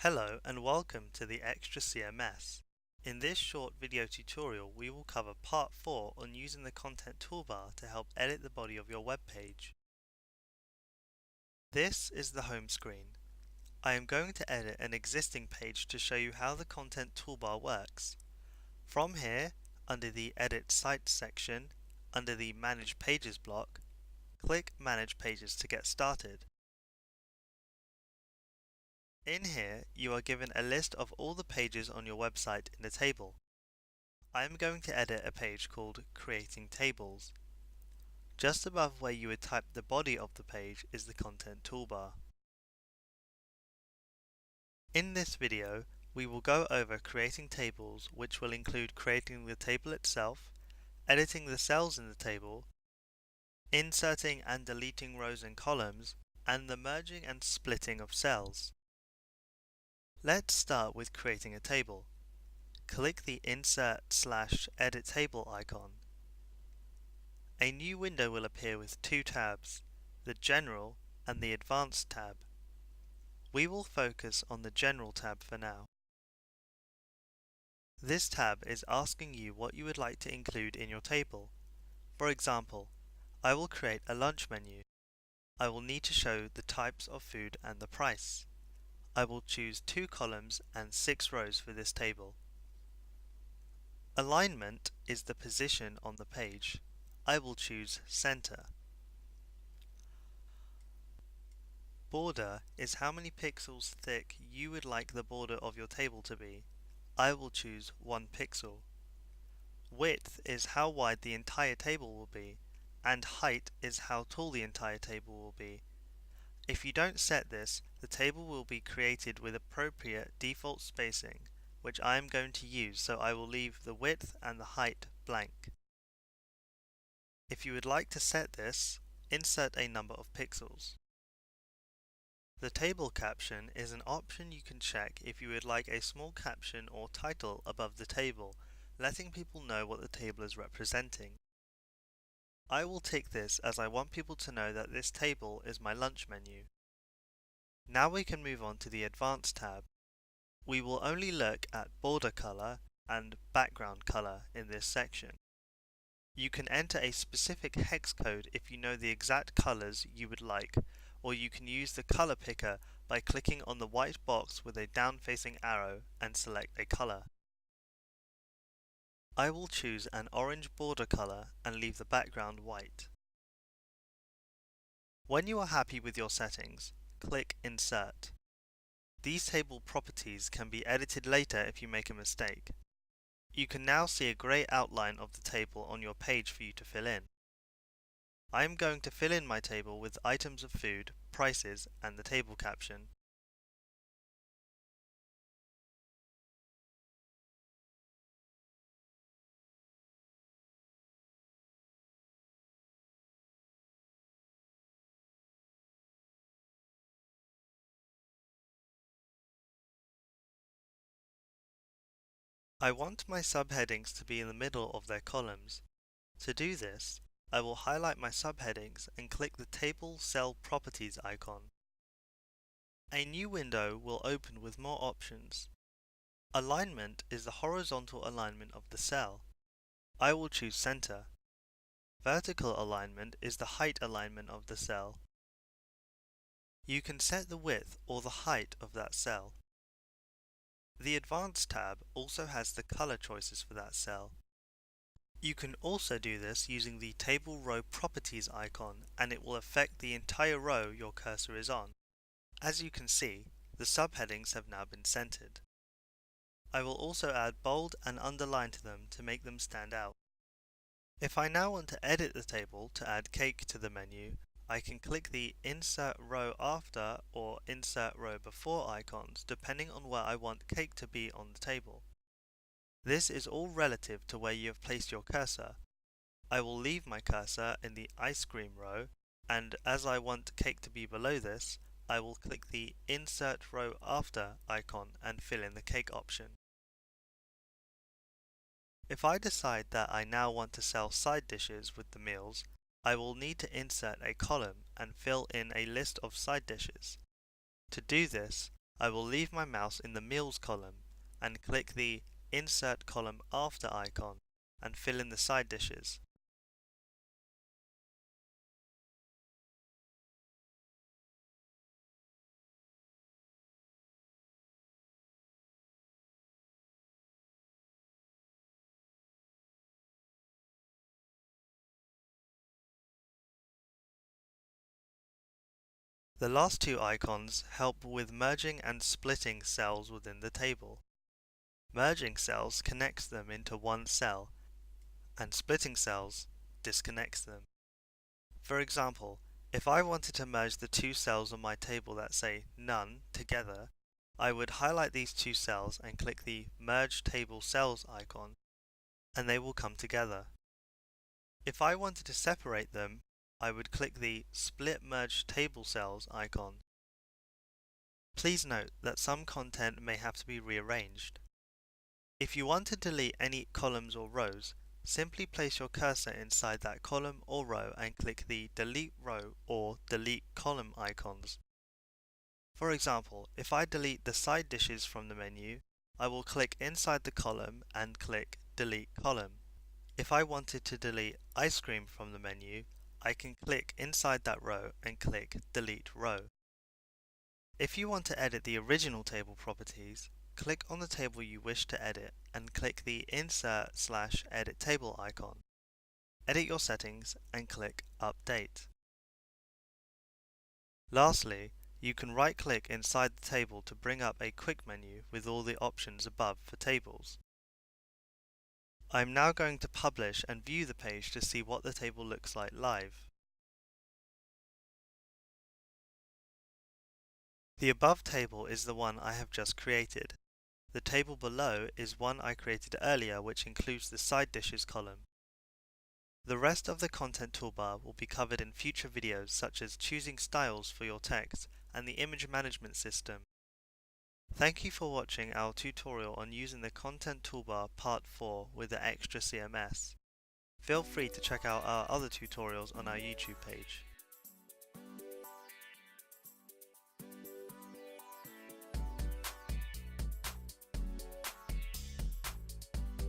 Hello and welcome to the ExtraCMS. In this short video tutorial we will cover part 4 on using the content toolbar to help edit the body of your web page. This is the home screen. I am going to edit an existing page to show you how the content toolbar works. From here, under the Edit Site section, under the Manage Pages block, click Manage Pages to get started. In here, you are given a list of all the pages on your website in a table. I am going to edit a page called Creating Tables. Just above where you would type the body of the page is the content toolbar. In this video, we will go over creating tables, which will include creating the table itself, editing the cells in the table, inserting and deleting rows and columns, and the merging and splitting of cells. Let's start with creating a table. Click the Insert/Edit Table icon. A new window will appear with two tabs, the General and the Advanced tab. We will focus on the General tab for now. This tab is asking you what you would like to include in your table. For example, I will create a lunch menu. I will need to show the types of food and the price. I will choose 2 columns and 6 rows for this table. Alignment is the position on the page. I will choose Center. Border is how many pixels thick you would like the border of your table to be. I will choose 1 pixel. Width is how wide the entire table will be, and height is how tall the entire table will be. If you don't set this, the table will be created with appropriate default spacing, which I am going to use, so I will leave the width and the height blank. If you would like to set this, insert a number of pixels. The table caption is an option you can check if you would like a small caption or title above the table, letting people know what the table is representing. I will tick this as I want people to know that this table is my lunch menu. Now we can move on to the Advanced tab. We will only look at border color and background color in this section. You can enter a specific hex code if you know the exact colors you would like, or you can use the color picker by clicking on the white box with a down-facing arrow and select a color. I will choose an orange border color and leave the background white. When you are happy with your settings, click Insert. These table properties can be edited later if you make a mistake. You can now see a grey outline of the table on your page for you to fill in. I am going to fill in my table with items of food, prices, and the table caption. I want my subheadings to be in the middle of their columns. To do this, I will highlight my subheadings and click the Table Cell Properties icon. A new window will open with more options. Alignment is the horizontal alignment of the cell. I will choose Center. Vertical alignment is the height alignment of the cell. You can set the width or the height of that cell. The Advanced tab also has the color choices for that cell. You can also do this using the Table Row Properties icon, and it will affect the entire row your cursor is on. As you can see, the subheadings have now been centered. I will also add bold and underline to them to make them stand out. If I now want to edit the table to add cake to the menu, I can click the Insert Row After or Insert Row Before icons depending on where I want cake to be on the table. This is all relative to where you have placed your cursor. I will leave my cursor in the ice cream row, and as I want cake to be below this, I will click the Insert Row After icon and fill in the cake option. If I decide that I now want to sell side dishes with the meals, I will need to insert a column and fill in a list of side dishes. To do this, I will leave my mouse in the Meals column and click the Insert Column After icon and fill in the side dishes. The last two icons help with merging and splitting cells within the table. Merging cells connects them into one cell, and splitting cells disconnects them. For example, if I wanted to merge the two cells on my table that say None together, I would highlight these two cells and click the Merge Table Cells icon, and they will come together. If I wanted to separate them, I would click the Split Merge Table Cells icon. Please note that some content may have to be rearranged. If you want to delete any columns or rows, simply place your cursor inside that column or row and click the Delete Row or Delete Column icons. For example, if I delete the side dishes from the menu, I will click inside the column and click Delete Column. If I wanted to delete ice cream from the menu, I can click inside that row and click Delete Row. If you want to edit the original table properties, click on the table you wish to edit and click the Insert/Edit Table icon. Edit your settings and click Update. Lastly, you can right-click inside the table to bring up a quick menu with all the options above for tables. I'm now going to publish and view the page to see what the table looks like live. The above table is the one I have just created. The table below is one I created earlier, which includes the side dishes column. The rest of the content toolbar will be covered in future videos, such as choosing styles for your text and the image management system. Thank you for watching our tutorial on using the content toolbar part 4 with the ExtraCMS. Feel free to check out our other tutorials on our YouTube page.